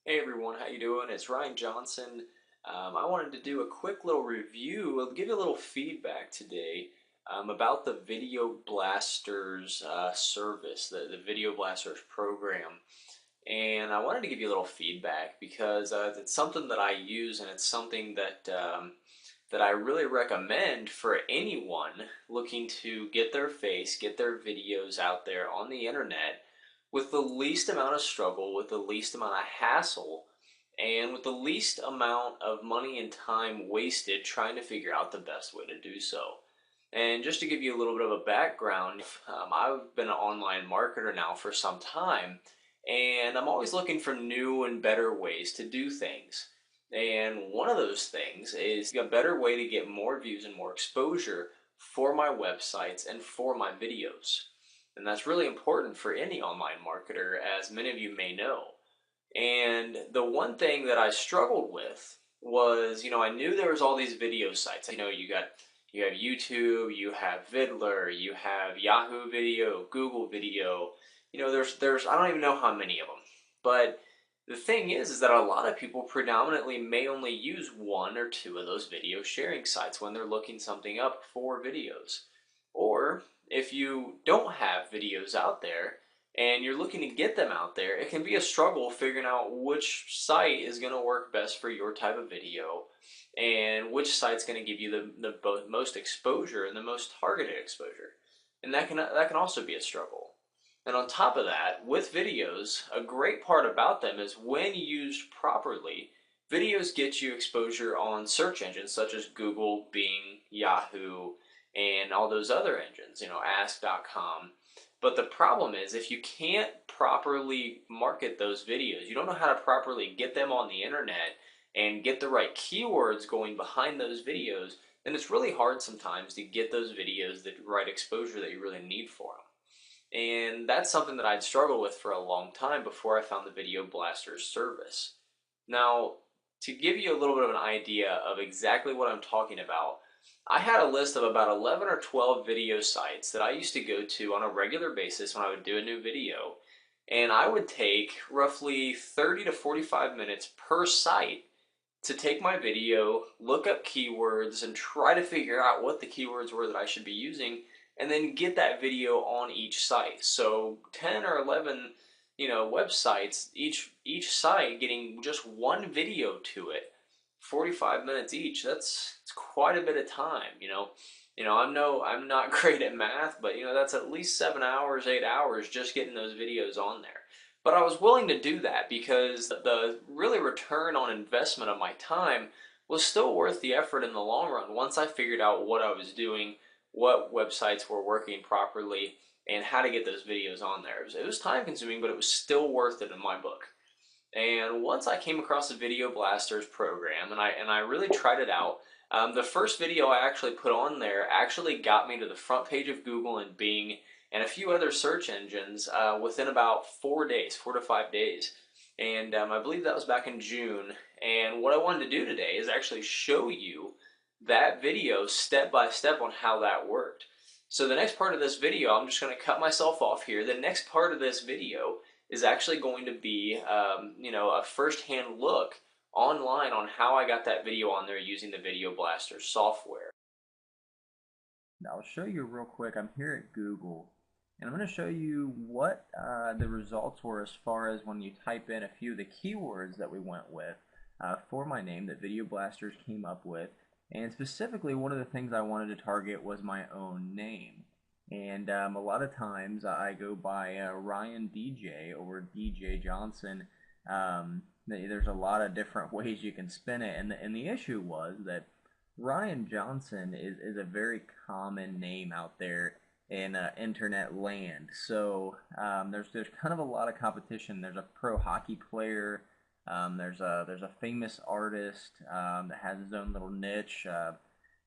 Hey everyone, how you doing? It's Ryan Johnson. I wanted to do a quick little review, give you a little feedback today about the Video Blasters service, the Video Blasters program. And I wanted to give you a little feedback because it's something that I use and it's something that I really recommend for anyone looking to get their face, get their videos out there on the internet with the least amount of struggle, with the least amount of hassle, and with the least amount of money and time wasted trying to figure out the best way to do so. And just to give you a little bit of a background, I've been an online marketer now for some time, and I'm always looking for new and better ways to do things. And one of those things is a better way to get more views and more exposure for my websites and for my videos. And that's really important for any online marketer, as many of you may know. And the one thing that I struggled with was, I knew there was all these video sites. You have YouTube, you have Vidler, you have Yahoo Video, Google Video. There's I don't even know how many of them. But the thing is that a lot of people predominantly may only use one or two of those video sharing sites when they're looking something up for videos. Or if you don't have videos out there and you're looking to get them out there, it can be a struggle figuring out which site is going to work best for your type of video and which site's going to give you the most exposure and the most targeted exposure. And that can also be a struggle. And on top of that, with videos, a great part about them is when used properly, videos get you exposure on search engines such as Google, Bing, Yahoo, and all those other engines, ask.com. But the problem is if you can't properly market those videos, you don't know how to properly get them on the internet and get the right keywords going behind those videos, then it's really hard sometimes to get those videos the right exposure that you really need for them. And that's something that I'd struggled with for a long time before I found the Video Blasters service. Now, to give you a little bit of an idea of exactly what I'm talking about, I had a list of about 11 or 12 video sites that I used to go to on a regular basis when I would do a new video. And I would take roughly 30 to 45 minutes per site to take my video, look up keywords, and try to figure out what the keywords were that I should be using, and then get that video on each site. So 10 or 11, websites, each site getting just one video to it, 45 minutes each. It's quite a bit of time, I'm not great at math, but that's at least 7 hours, 8 hours just getting those videos on there. But I was willing to do that because the really return on investment of my time was still worth the effort in the long run once I figured out what I was doing, what websites were working properly, and how to get those videos on there. It was time consuming, but it was still worth it in my book. And once I came across the Video Blasters program and I really tried it out, the first video I actually put on there actually got me to the front page of Google and Bing and a few other search engines within about 4 days, 4 to 5 days. And I believe that was back in June. And what I wanted to do today is actually show you that video step by step on how that worked. So the next part of this video, I'm just going to cut myself off here. The next part of this video is actually going to be, a first-hand look online on how I got that video on there using the Video Blaster software. Now, I'll show you real quick. I'm here at Google, and I'm going to show you what the results were as far as when you type in a few of the keywords that we went with for my name that Video Blasters came up with. And specifically, one of the things I wanted to target was my own name. And a lot of times I go by Ryan DJ or DJ Johnson. There's a lot of different ways you can spin it. And the issue was that Ryan Johnson is a very common name out there in internet land. So there's kind of a lot of competition. There's a pro hockey player. There's a famous artist that has his own little niche.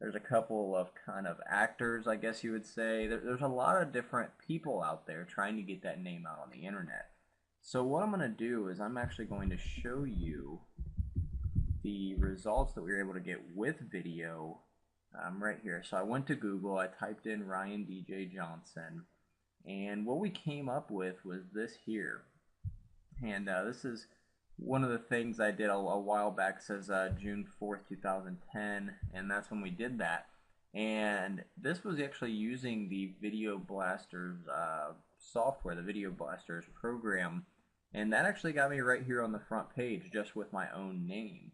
There's a couple of kind of actors, I guess you would say. There's a lot of different people out there trying to get that name out on the internet. So what I'm going to do is I'm actually going to show you the results that we were able to get with video right here. So I went to Google, I typed in Ryan DJ Johnson, and what we came up with was this here. And this is one of the things I did a while back says June 4th, 2010, and that's when we did that. And this was actually using the Video Blasters software, the Video Blasters program, and that actually got me right here on the front page just with my own name,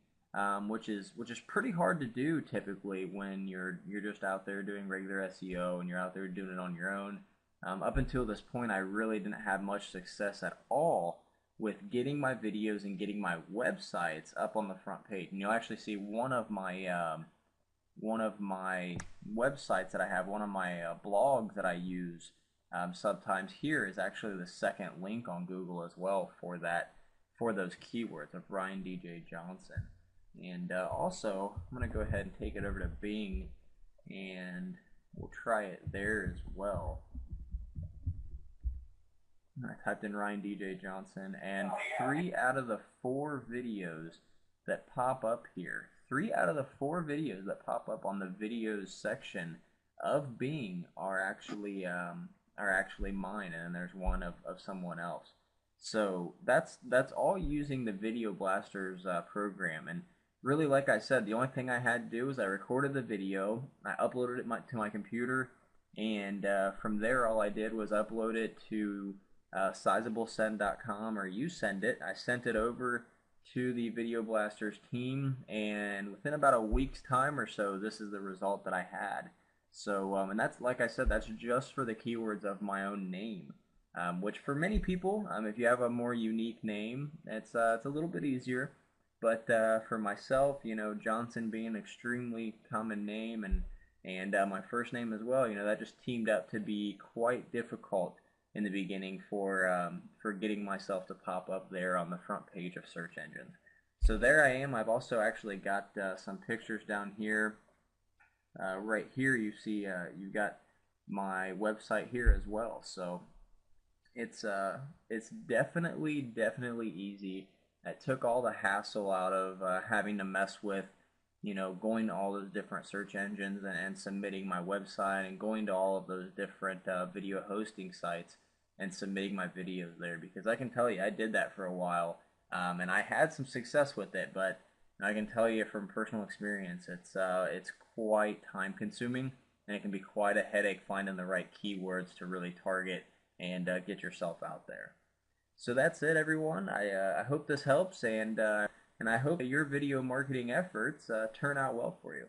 which is pretty hard to do typically when you're just out there doing regular SEO and you're out there doing it on your own. Up until this point, I really didn't have much success at all with getting my videos and getting my websites up on the front page. And you'll actually see one of my websites that I have, one of my blogs that I use sometimes here is actually the second link on Google as well for those keywords of Ryan DJ Johnson. And also, I'm going to go ahead and take it over to Bing, and we'll try it there as well. I typed in Ryan DJ Johnson, and 3 out of the 4 videos that pop up here, 3 out of the 4 videos that pop up on the videos section of Bing are actually mine, and then there's one of someone else. So that's all using the Video Blasters program, and really, like I said, the only thing I had to do was I recorded the video, I uploaded it to my computer, and from there all I did was upload it to sizablesend.com, or you send it. I sent it over to the Video Blasters team, and within about a week's time or so, this is the result that I had. So, and that's, like I said, that's just for the keywords of my own name, which for many people, if you have a more unique name, it's a little bit easier. But for myself, Johnson being an extremely common name, and my first name as well, that just teamed up to be quite difficult in the beginning for getting myself to pop up there on the front page of search engines. So there I am. I've also actually got some pictures down here. Right here, you see you've got my website here as well. So it's definitely easy. It took all the hassle out of having to mess with, going to all those different search engines and submitting my website, and going to all of those different video hosting sites and submitting my videos there, because I can tell you I did that for a while, and I had some success with it, but I can tell you from personal experience it's quite time consuming, and it can be quite a headache finding the right keywords to really target and get yourself out there. So that's it, everyone. I hope this helps, and I hope that your video marketing efforts turn out well for you.